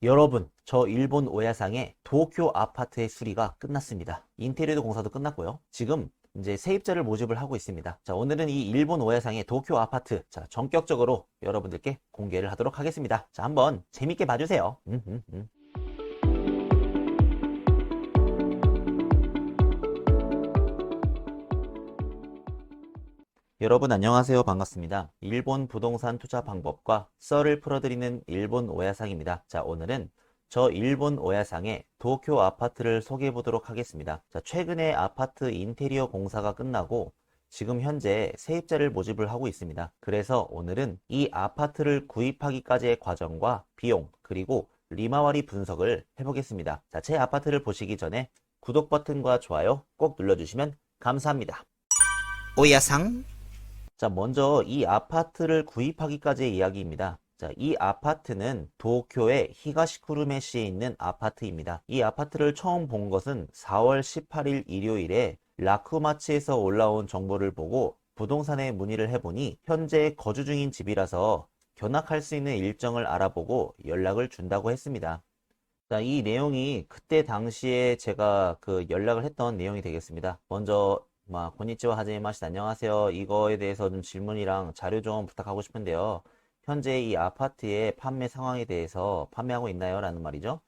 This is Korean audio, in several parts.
여러분, 저 일본 오야상의 도쿄 아파트의 수리가 끝났습니다. 인테리어 공사도 끝났고요. 지금 이제 세입자를 모집을 하고 있습니다. 자, 오늘은 이 일본 오야상의 도쿄 아파트, 자, 전격적으로 여러분들께 공개를 하도록 하겠습니다. 자, 한번 재밌게 봐주세요. 여러분 안녕하세요. 반갑습니다. 일본 부동산 투자 방법과 썰을 풀어드리는 일본 오야상입니다. 자, 오늘은 저 일본 오야상의 도쿄 아파트를 소개해 보도록 하겠습니다. 자, 최근에 아파트 인테리어 공사가 끝나고 지금 현재 세입자를 모집을 하고 있습니다. 그래서 오늘은 이 아파트를 구입하기까지의 과정과 비용, 그리고 리마와리 분석을 해보겠습니다. 자, 제 아파트를 보시기 전에 구독 버튼과 좋아요 꼭 눌러주시면 감사합니다. 오야상. 자, 먼저 이 아파트를 구입하기까지의 이야기입니다. 자, 이 아파트는 도쿄의 히가시쿠르메시에 있는 아파트입니다. 이 아파트를 처음 본 것은 4월 18일 일요일에 라쿠마치에서 올라온 정보를 보고 부동산에 문의를 해보니 현재 거주 중인 집이라서 견학할 수 있는 일정을 알아보고 연락을 준다고 했습니다. 자, 이 내용이 그때 당시에 제가 그 연락을 했던 내용이 되겠습니다. 먼저 고니치와 하지메마시타 안녕하세요. 이거에 대해서 좀 질문이랑 자료 좀 부탁하고 싶은데요. 현재 이 아파트의 판매 상황에 대해서 판매하고 있나요? 라는 말이죠.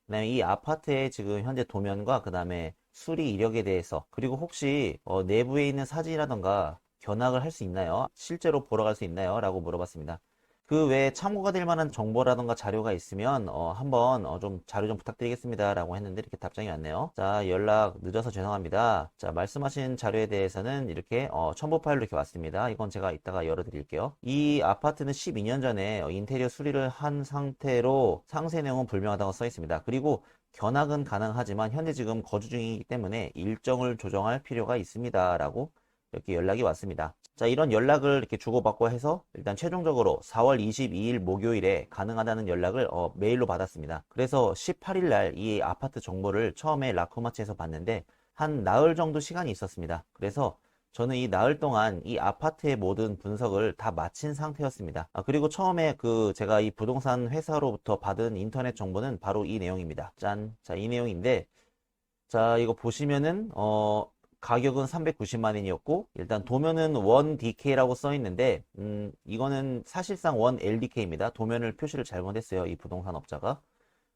그다음에 이 아파트의 지금 현재 도면과 그다음에 수리 이력에 대해서, 그리고 혹시 내부에 있는 사진이라던가 견학을 할 수 있나요? 실제로 보러 갈 수 있나요? 라고 물어봤습니다. 그 외에 참고가 될 만한 정보라던가 자료가 있으면 한번 좀 자료 좀 부탁드리겠습니다 라고 했는데 이렇게 답장이 왔네요. 자, 연락 늦어서 죄송합니다. 자, 말씀하신 자료에 대해서는 이렇게 첨부 파일로 이렇게 왔습니다. 이건 제가 이따가 열어드릴게요. 이 아파트는 12년 전에 인테리어 수리를 한 상태로 상세 내용은 불명하다고 써 있습니다. 그리고 견학은 가능하지만 현재 지금 거주 중이기 때문에 일정을 조정할 필요가 있습니다 라고 이렇게 연락이 왔습니다. 자, 이런 연락을 이렇게 주고받고 해서 일단 최종적으로 4월 22일 목요일에 가능하다는 연락을 메일로 받았습니다. 그래서 18일 날 이 아파트 정보를 처음에 라쿠마치에서 봤는데 한 나흘 정도 시간이 있었습니다. 그래서 저는 이 나흘 동안 이 아파트의 모든 분석을 다 마친 상태였습니다. 그리고 처음에 제가 이 부동산 회사로부터 받은 인터넷 정보는 바로 이 내용입니다. 짠. 자, 이 내용인데, 자, 이거 보시면은 가격은 390만 원이었고 일단 도면은 1DK라고 써 있는데 이거는 사실상 1LDK입니다. 도면을 표시를 잘못했어요. 이 부동산 업자가.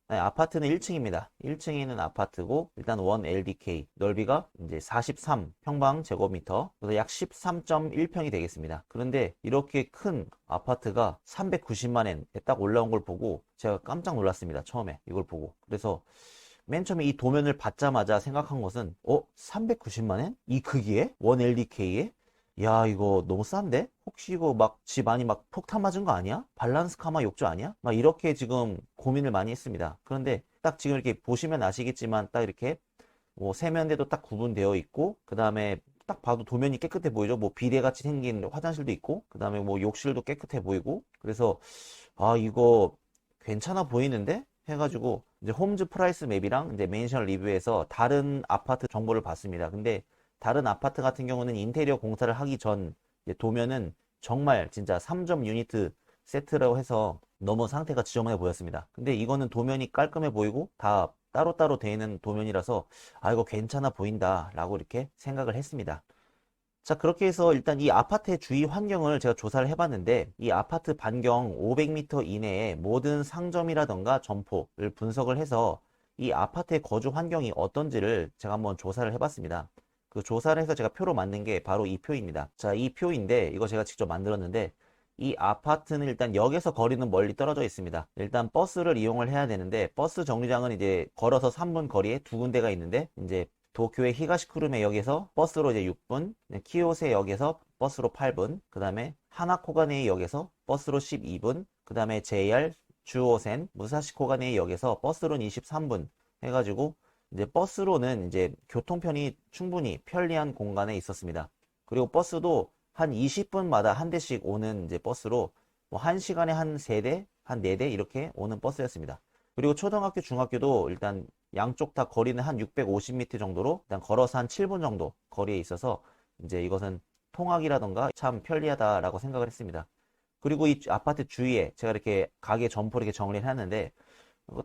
네, 아파트는 1층입니다. 1층에 있는 아파트고 일단 1LDK 넓이가 이제 43 평방제곱미터, 그래서 약 13.1평이 되겠습니다. 그런데 이렇게 큰 아파트가 390만 원에 딱 올라온 걸 보고 제가 깜짝 놀랐습니다. 처음에 이걸 보고. 그래서 맨 처음에 이 도면을 받자마자 생각한 것은 390만 원? 이 크기에? 1LDK에? 야, 이거 너무 싼데? 혹시 이거 막 집 안이 막 폭탄 맞은 거 아니야? 밸런스 카마 욕조 아니야? 막 이렇게 지금 고민을 많이 했습니다. 그런데 딱 지금 이렇게 보시면 아시겠지만 딱 이렇게 뭐 세면대도 딱 구분되어 있고, 그 다음에 딱 봐도 도면이 깨끗해 보이죠. 뭐 비데같이 생긴 화장실도 있고, 그 다음에 뭐 욕실도 깨끗해 보이고. 그래서 이거 괜찮아 보이는데? 해가지고 이제 홈즈 프라이스 맵이랑 이제 맨션 리뷰에서 다른 아파트 정보를 봤습니다. 근데 다른 아파트 같은 경우는 인테리어 공사를 하기 전 이제 도면은 정말 진짜 3점 유니트 세트라고 해서 너무 상태가 지저분해 보였습니다. 근데 이거는 도면이 깔끔해 보이고 다 따로따로 되어 있는 도면이라서 이거 괜찮아 보인다 라고 이렇게 생각을 했습니다. 자, 그렇게 해서 일단 이 아파트의 주위 환경을 제가 조사를 해봤는데 이 아파트 반경 500m 이내의 모든 상점이라던가 점포를 분석을 해서 이 아파트의 거주 환경이 어떤지를 제가 한번 조사를 해봤습니다. 그 조사를 해서 제가 표로 만든 게 바로 이 표입니다. 자, 이 표인데 이거 제가 직접 만들었는데 이 아파트는 일단 역에서 거리는 멀리 떨어져 있습니다. 일단 버스를 이용을 해야 되는데 버스 정류장은 이제 걸어서 3분 거리에 두 군데가 있는데 이제 도쿄의 히가시쿠르메 역에서 버스로 이제 6분, 키요세 역에서 버스로 8분, 그 다음에 하나코가네 역에서 버스로 12분, 그 다음에 JR 주오센 무사시코가네 역에서 버스로는 23분 해가지고 이제 버스로는 이제 교통편이 충분히 편리한 공간에 있었습니다. 그리고 버스도 한 20분마다 한 대씩 오는 이제 버스로 뭐 1시간에 한 3대, 한 4대 이렇게 오는 버스였습니다. 그리고 초등학교, 중학교도 일단 양쪽 다 거리는 한 650m 정도로 일단 걸어서 한 7분 정도 거리에 있어서 이제 이것은 통학이라던가 참 편리하다라고 생각을 했습니다. 그리고 이 아파트 주위에 제가 이렇게 가게 점포를 이렇게 정리를 했는데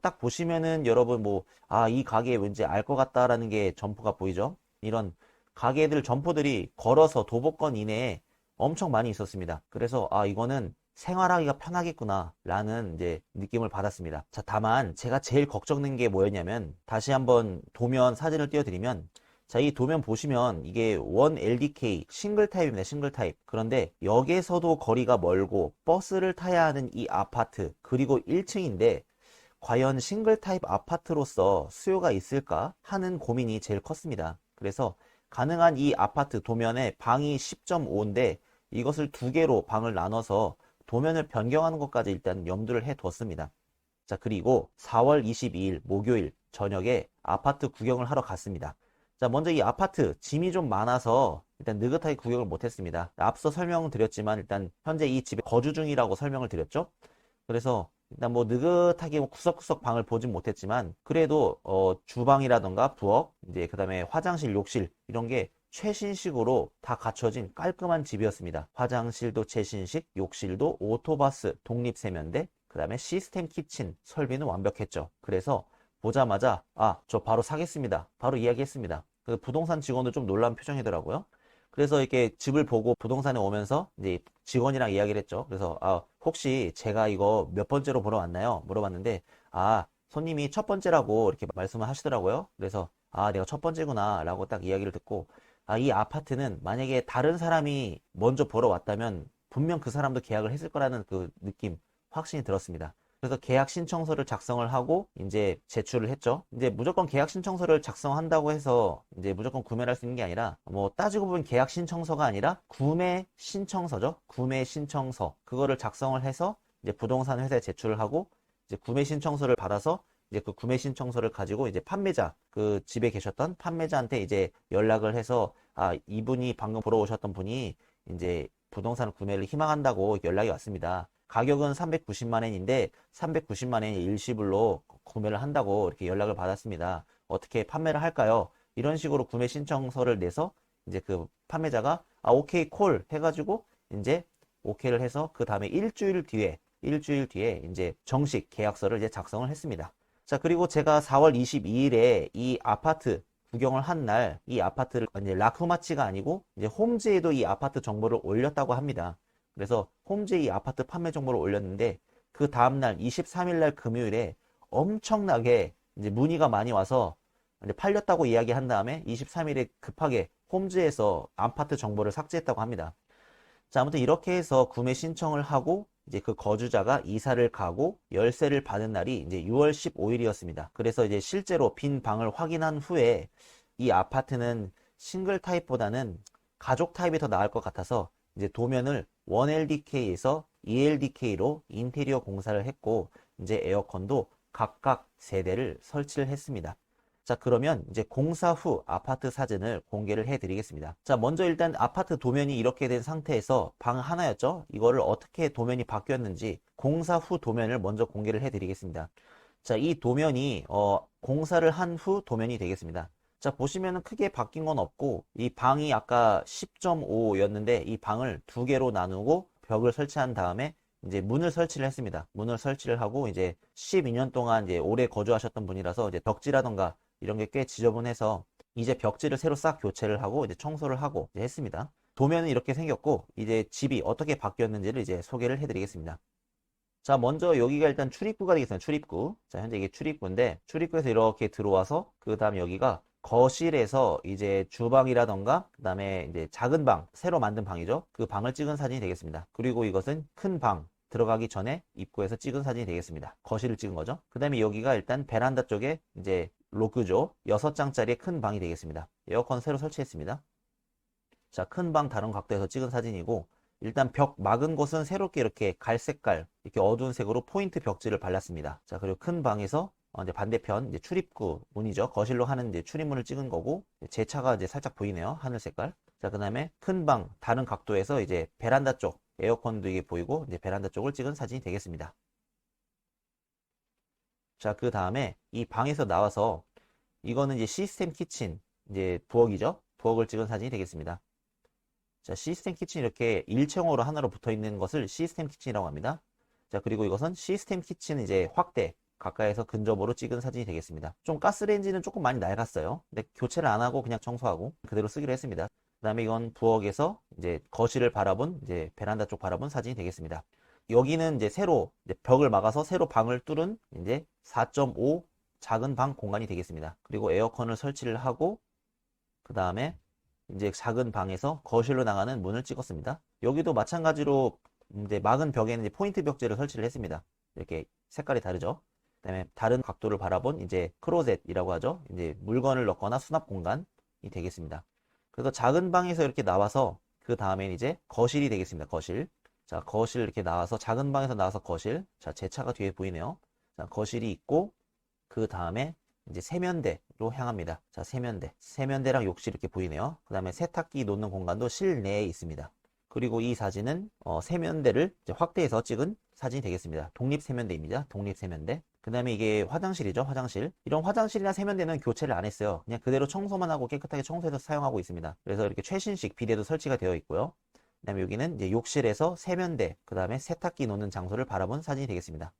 딱 보시면은 여러분 뭐, 아, 이 가게 왠지 알 것 같다라는 게 점포가 보이죠? 이런 가게들 점포들이 걸어서 도보권 이내에 엄청 많이 있었습니다. 그래서 아, 이거는 생활하기가 편하겠구나 라는 이제 느낌을 받았습니다. 자, 다만 제가 제일 걱정된 게 뭐였냐면 다시 한번 도면 사진을 띄워드리면 자, 이 도면 보시면 이게 1LDK 싱글 타입입니다. 싱글 타입. 그런데 역에서도 거리가 멀고 버스를 타야 하는 이 아파트 그리고 1층인데 과연 싱글 타입 아파트로서 수요가 있을까 하는 고민이 제일 컸습니다. 그래서 가능한 이 아파트 도면에 방이 10.5인데 이것을 두 개로 방을 나눠서 도면을 변경하는 것까지 일단 염두를 해 뒀습니다. 자, 그리고 4월 22일 목요일 저녁에 아파트 구경을 하러 갔습니다. 자, 먼저 이 아파트 짐이 좀 많아서 일단 느긋하게 구경을 못했습니다. 앞서 설명을 드렸지만 일단 현재 이 집에 거주 중이라고 설명을 드렸죠. 그래서 일단 뭐 느긋하게 뭐 구석구석 방을 보진 못했지만 그래도 주방이라던가 부엌 이제 그다음에 화장실, 욕실 이런 게 최신식으로 다 갖춰진 깔끔한 집이었습니다. 화장실도 최신식, 욕실도 오토바스 독립세면대, 그다음에 시스템 키친 설비는 완벽했죠. 그래서 보자마자 아, 저 바로 사겠습니다. 바로 이야기했습니다. 그 부동산 직원도 좀 놀란 표정이더라고요. 그래서 이렇게 집을 보고 부동산에 오면서 이제 직원이랑 이야기를 했죠. 그래서 아, 혹시 제가 이거 몇 번째로 보러 왔나요? 물어봤는데 아, 손님이 첫 번째라고 이렇게 말씀을 하시더라고요. 그래서 아, 내가 첫 번째구나 라고 딱 이야기를 듣고 아, 이 아파트는 만약에 다른 사람이 먼저 보러 왔다면 분명 그 사람도 계약을 했을 거라는 그 느낌 확신이 들었습니다. 그래서 계약 신청서를 작성을 하고 이제 제출을 했죠. 이제 무조건 계약 신청서를 작성한다고 해서 이제 무조건 구매를 할 수 있는 게 아니라 뭐 따지고 보면 계약 신청서가 아니라 구매 신청서죠. 구매 신청서 그거를 작성을 해서 이제 부동산 회사에 제출을 하고 이제 구매 신청서를 받아서 이제 그 구매 신청서를 가지고 이제 판매자 그 집에 계셨던 판매자한테 이제 연락을 해서 아, 이분이 방금 보러 오셨던 분이 이제 부동산 구매를 희망한다고 연락이 왔습니다. 가격은 390만 원인데 390만 원이 일시불로 구매를 한다고 이렇게 연락을 받았습니다. 어떻게 판매를 할까요? 이런 식으로 구매 신청서를 내서 이제 그 판매자가 아, 오케이 콜 해가지고 이제 오케이를 해서 그 다음에 일주일 뒤에 이제 정식 계약서를 이제 작성을 했습니다. 자, 그리고 제가 4월 22일에 이 아파트 구경을 한 날 이 아파트를 이제 라크마치가 아니고 이제 홈즈에도 이 아파트 정보를 올렸다고 합니다. 그래서 홈즈에 이 아파트 판매 정보를 올렸는데 그 다음날 23일날 금요일에 엄청나게 이제 문의가 많이 와서 이제 팔렸다고 이야기한 다음에 23일에 급하게 홈즈에서 아파트 정보를 삭제했다고 합니다. 자, 아무튼 이렇게 해서 구매 신청을 하고 이제 그 거주자가 이사를 가고 열쇠를 받은 날이 이제 6월 15일이었습니다. 그래서 이제 실제로 빈 방을 확인한 후에 이 아파트는 싱글 타입보다는 가족 타입이 더 나을 것 같아서 이제 도면을 1LDK에서 2LDK로 인테리어 공사를 했고 이제 에어컨도 각각 3대를 설치를 했습니다. 자, 그러면 이제 공사 후 아파트 사진을 공개를 해 드리겠습니다. 자, 먼저 일단 아파트 도면이 이렇게 된 상태에서 방 하나였죠? 이거를 어떻게 도면이 바뀌었는지 공사 후 도면을 먼저 공개를 해 드리겠습니다. 자, 이 도면이 공사를 한 후 도면이 되겠습니다. 자, 보시면은 크게 바뀐 건 없고 이 방이 아까 10.5였는데 이 방을 두 개로 나누고 벽을 설치한 다음에 이제 문을 설치를 했습니다. 문을 설치를 하고 이제 12년 동안 이제 오래 거주하셨던 분이라서 이제 벽지라던가 이런 게 꽤 지저분해서 이제 벽지를 새로 싹 교체를 하고 이제 청소를 하고 이제 했습니다. 도면은 이렇게 생겼고 이제 집이 어떻게 바뀌었는지를 이제 소개를 해드리겠습니다. 자, 먼저 여기가 일단 출입구가 되겠습니다. 출입구. 자, 현재 이게 출입구인데 출입구에서 이렇게 들어와서 그 다음 여기가 거실에서 이제 주방이라던가 그 다음에 이제 작은 방, 새로 만든 방이죠. 그 방을 찍은 사진이 되겠습니다. 그리고 이것은 큰 방, 들어가기 전에 입구에서 찍은 사진이 되겠습니다. 거실을 찍은 거죠. 그 다음에 여기가 일단 베란다 쪽에 이제 로그죠. 6장짜리의 큰 방이 되겠습니다. 에어컨 새로 설치했습니다. 자, 큰 방 다른 각도에서 찍은 사진이고 일단 벽 막은 곳은 새롭게 이렇게 갈색깔 이렇게 어두운 색으로 포인트 벽지를 발랐습니다. 자, 그리고 큰 방에서 이제 반대편 이제 출입구 문이죠. 거실로 하는 이제 출입문을 찍은 거고 제 차가 이제 살짝 보이네요. 하늘 색깔. 자, 그다음에 큰 방 다른 각도에서 이제 베란다 쪽 에어컨도 이게 보이고 이제 베란다 쪽을 찍은 사진이 되겠습니다. 자, 그 다음에 이 방에서 나와서 이거는 이제 시스템 키친 이제 부엌이죠. 부엌을 찍은 사진이 되겠습니다. 자, 시스템 키친 이렇게 일체형으로 하나로 붙어 있는 것을 시스템 키친이라고 합니다. 자, 그리고 이것은 시스템 키친 이제 확대 가까이서 근접으로 찍은 사진이 되겠습니다. 좀 가스레인지는 조금 많이 낡았어요. 근데 교체를 안 하고 그냥 청소하고 그대로 쓰기로 했습니다. 그 다음에 이건 부엌에서 이제 거실을 바라본 이제 베란다 쪽 바라본 사진이 되겠습니다. 여기는 이제 새로 이제 벽을 막아서 새로 방을 뚫은 이제 4.5 작은 방 공간이 되겠습니다. 그리고 에어컨을 설치를 하고 그 다음에 이제 작은 방에서 거실로 나가는 문을 찍었습니다. 여기도 마찬가지로 이제 막은 벽에는 이제 포인트 벽지를 설치를 했습니다. 이렇게 색깔이 다르죠. 그다음에 다른 각도를 바라본 이제 크로셋이라고 하죠. 이제 물건을 넣거나 수납 공간이 되겠습니다. 그래서 작은 방에서 이렇게 나와서 그 다음엔 이제 거실이 되겠습니다. 거실. 자, 거실 이렇게 나와서 작은 방에서 나와서 거실. 자, 제 차가 뒤에 보이네요. 자, 거실이 있고 그 다음에 이제 세면대로 향합니다. 자, 세면대랑 욕실 이렇게 보이네요. 그 다음에 세탁기 놓는 공간도 실내에 있습니다. 그리고 이 사진은 세면대를 이제 확대해서 찍은 사진이 되겠습니다. 독립 세면대입니다. 독립 세면대. 그 다음에 이게 화장실이죠. 화장실. 이런 화장실이나 세면대는 교체를 안 했어요. 그냥 그대로 청소만 하고 깨끗하게 청소해서 사용하고 있습니다. 그래서 이렇게 최신식 비데도 설치가 되어 있고요. 그 다음에 여기는 이제 욕실에서 세면대, 그 다음에 세탁기 놓는 장소를 바라본 사진이 되겠습니다.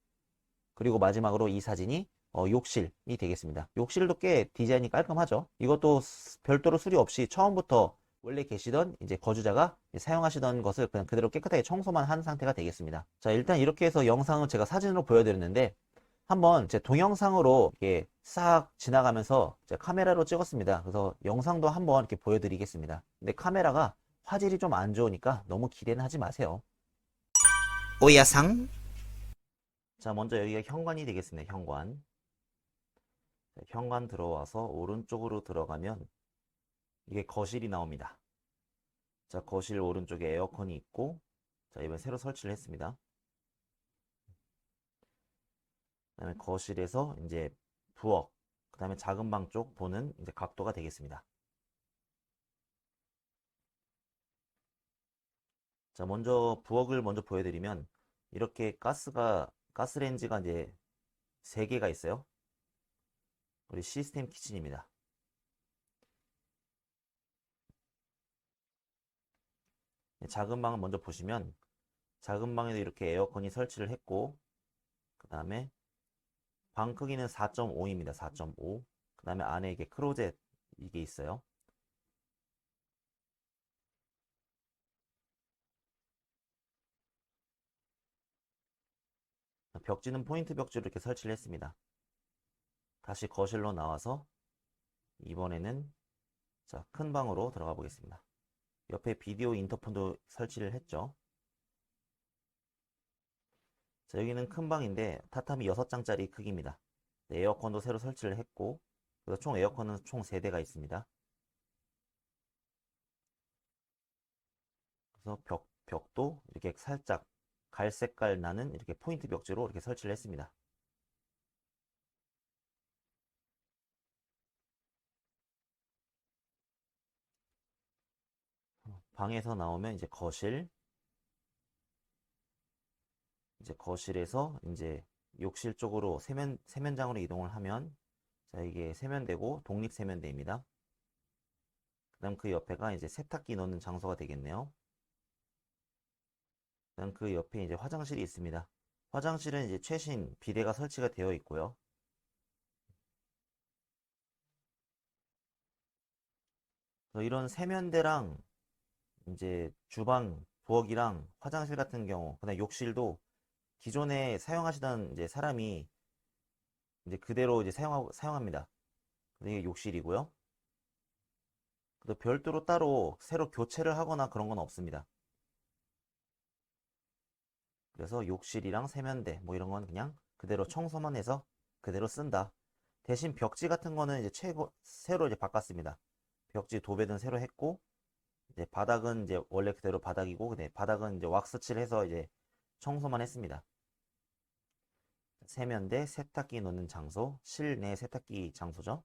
그리고 마지막으로 이 사진이 욕실이 되겠습니다. 욕실도 꽤 디자인이 깔끔하죠. 이것도 별도로 수리 없이 처음부터 원래 계시던 이제 거주자가 사용하시던 것을 그냥 그대로 깨끗하게 청소만 한 상태가 되겠습니다. 자, 일단 이렇게 해서 영상을 제가 사진으로 보여드렸는데 한번 제 동영상으로 이렇게 싹 지나가면서 제 카메라로 찍었습니다. 그래서 영상도 한번 이렇게 보여드리겠습니다. 근데 카메라가 화질이 좀 안 좋으니까 너무 기대는 하지 마세요. 오야상 자, 먼저 여기가 현관이 되겠습니다. 현관. 자, 현관 들어와서 오른쪽으로 들어가면 이게 거실이 나옵니다. 자, 거실 오른쪽에 에어컨이 있고, 자, 이번에 새로 설치를 했습니다. 그 다음에 거실에서 이제 부엌, 그 다음에 작은 방 쪽 보는 이제 각도가 되겠습니다. 자, 먼저 부엌을 먼저 보여드리면 이렇게 가스레인지가 이제 3개가 있어요. 우리 시스템 키친입니다. 작은 방을 먼저 보시면 작은 방에도 이렇게 에어컨이 설치를 했고 그 다음에 방 크기는 4.5입니다. 4.5. 그 다음에 안에 이게 크로젯 이게 있어요. 벽지는 포인트 벽지로 이렇게 설치를 했습니다. 다시 거실로 나와서 이번에는 자, 큰 방으로 들어가 보겠습니다. 옆에 비디오 인터폰도 설치를 했죠. 자, 여기는 큰 방인데 타타미 6장짜리 크기입니다. 네, 에어컨도 새로 설치를 했고 그래서 총 에어컨은 총 3대가 있습니다. 그래서 벽도 이렇게 살짝 갈색깔 나는 이렇게 포인트 벽지로 이렇게 설치를 했습니다. 방에서 나오면 이제 이제 거실에서 이제 욕실 쪽으로 세면장으로 이동을 하면 자, 이게 세면대고 독립 세면대입니다. 그다음 그 옆에가 이제 세탁기 넣는 장소가 되겠네요. 그다음 그 옆에 이제 화장실이 있습니다. 화장실은 이제 최신 비데가 설치가 되어 있고요. 이런 세면대랑 이제 주방, 부엌이랑 화장실 같은 경우, 그다음 욕실도 기존에 사용하시던 이제 사람이 이제 그대로 이제 사용합니다. 이게 욕실이고요. 또 별도로 따로 새로 교체를 하거나 그런 건 없습니다. 그래서 욕실이랑 세면대 뭐 이런 건 그냥 그대로 청소만 해서 그대로 쓴다. 대신 벽지 같은 거는 이제 새로 이제 바꿨습니다. 벽지 도배는 새로 했고 이제 바닥은 이제 원래 그대로 바닥이고 근데 바닥은 이제 왁스칠 해서 이제 청소만 했습니다. 세면대, 세탁기 놓는 장소, 실내 세탁기 장소죠.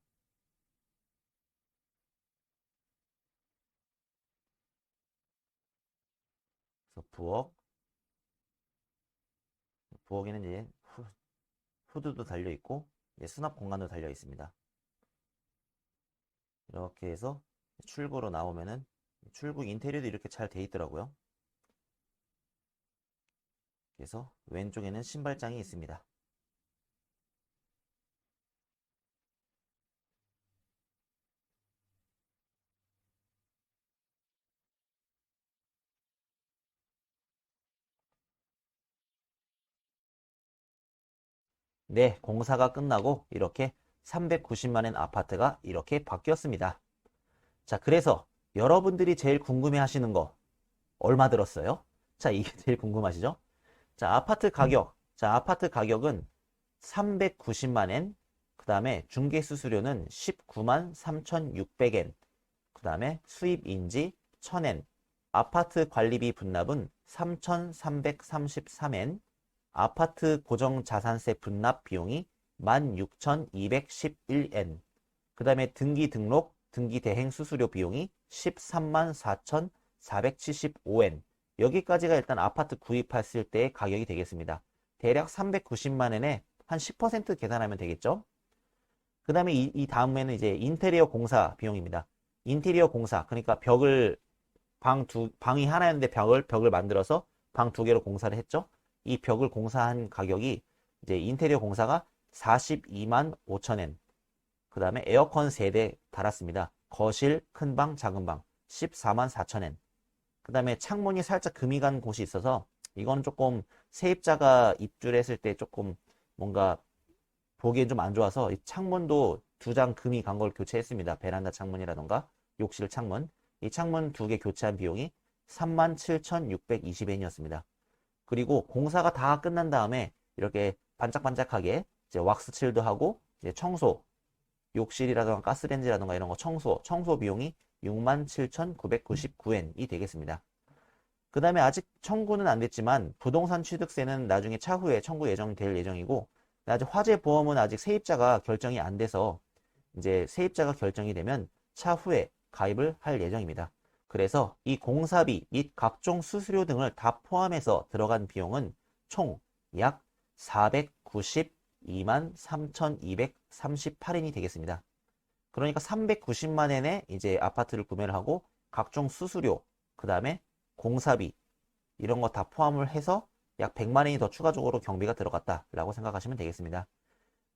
그래서 부엌에는 이제 후드도 달려 있고 수납 공간도 달려 있습니다. 이렇게 해서 출구로 나오면은 출구 인테리어도 이렇게 잘 돼 있더라고요. 그래서 왼쪽에는 신발장이 있습니다. 네, 공사가 끝나고 이렇게 390만엔 아파트가 이렇게 바뀌었습니다. 자, 그래서 여러분들이 제일 궁금해 하시는 거 얼마 들었어요? 자, 이게 제일 궁금하시죠? 자, 아파트 가격. 자, 아파트 가격은 390만엔, 그 다음에 중개수수료는 19만 3,600엔, 그 다음에 수입인지 1,000엔, 아파트 관리비 분납은 3,333엔, 아파트 고정자산세 분납 비용이 16,211엔, 그 다음에 등기 등록, 등기 대행 수수료 비용이 13만 4,475엔. 여기까지가 일단 아파트 구입했을 때의 가격이 되겠습니다. 대략 390만엔에 한 10% 계산하면 되겠죠? 그 다음에 이 다음에는 이제 인테리어 공사 비용입니다. 인테리어 공사, 그러니까 방이 하나였는데 벽을 만들어서 방 두 개로 공사를 했죠? 이 벽을 공사한 가격이 이제 인테리어 공사가 42만 5천엔. 그 다음에 에어컨 3대 달았습니다. 거실, 큰 방, 작은 방 14만 4천엔. 그 다음에 창문이 살짝 금이 간 곳이 있어서 이거는 조금 세입자가 입주했을 때 조금 뭔가 보기엔 좀 안 좋아서 이 창문도 2장 금이 간 걸 교체했습니다. 베란다 창문이라던가 욕실 창문. 이 창문 2개 교체한 비용이 37,620엔이었습니다. 그리고 공사가 다 끝난 다음에 이렇게 반짝반짝하게 이제 왁스칠도 하고 이제 청소, 욕실이라던가 가스레인지라던가 이런 거 청소 비용이 67,999엔이 되겠습니다. 그 다음에 아직 청구는 안 됐지만 부동산 취득세는 나중에 차후에 청구 예정될 예정이고, 아직 화재 보험은 아직 세입자가 결정이 안 돼서 이제 세입자가 결정이 되면 차후에 가입을 할 예정입니다. 그래서 이 공사비 및 각종 수수료 등을 다 포함해서 들어간 비용은 총 약 492만 3,238엔이 되겠습니다. 그러니까 390만엔에 이제 아파트를 구매를 하고 각종 수수료, 그 다음에 공사비 이런 거 다 포함을 해서 약 100만엔이 더 추가적으로 경비가 들어갔다라고 생각하시면 되겠습니다.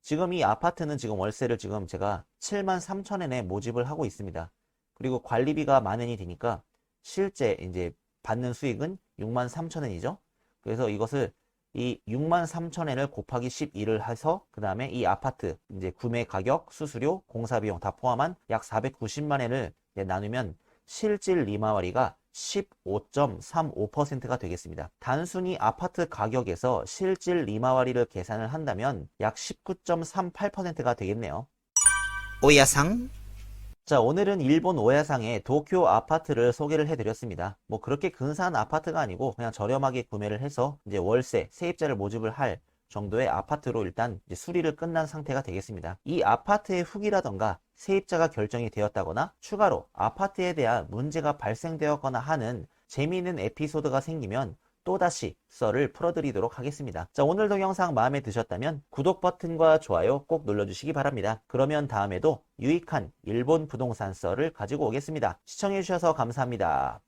지금 이 아파트는 지금 월세를 지금 제가 7만 3천엔에 모집을 하고 있습니다. 그리고 관리비가 만엔이 되니까 실제 이제 받는 수익은 6만 3천엔이죠. 그래서 이것을 이 6만 3천엔을 곱하기 12를 해서 그 다음에 이 아파트 이제 구매 가격, 수수료, 공사비용 다 포함한 약 490만엔을 나누면 실질 리마와리가 15.35%가 되겠습니다. 단순히 아파트 가격에서 실질 리마와리를 계산을 한다면 약 19.38%가 되겠네요. 오야상 자, 오늘은 일본 오야상의 도쿄 아파트를 소개를 해드렸습니다. 뭐 그렇게 근사한 아파트가 아니고 그냥 저렴하게 구매를 해서 이제 월세, 세입자를 모집을 할 정도의 아파트로 일단 이제 수리를 끝난 상태가 되겠습니다. 이 아파트의 후기라던가 세입자가 결정이 되었다거나 추가로 아파트에 대한 문제가 발생되었거나 하는 재미있는 에피소드가 생기면 또다시 썰을 풀어드리도록 하겠습니다. 자, 오늘도 영상 마음에 드셨다면 구독 버튼과 좋아요 꼭 눌러주시기 바랍니다. 그러면 다음에도 유익한 일본 부동산 썰을 가지고 오겠습니다. 시청해주셔서 감사합니다.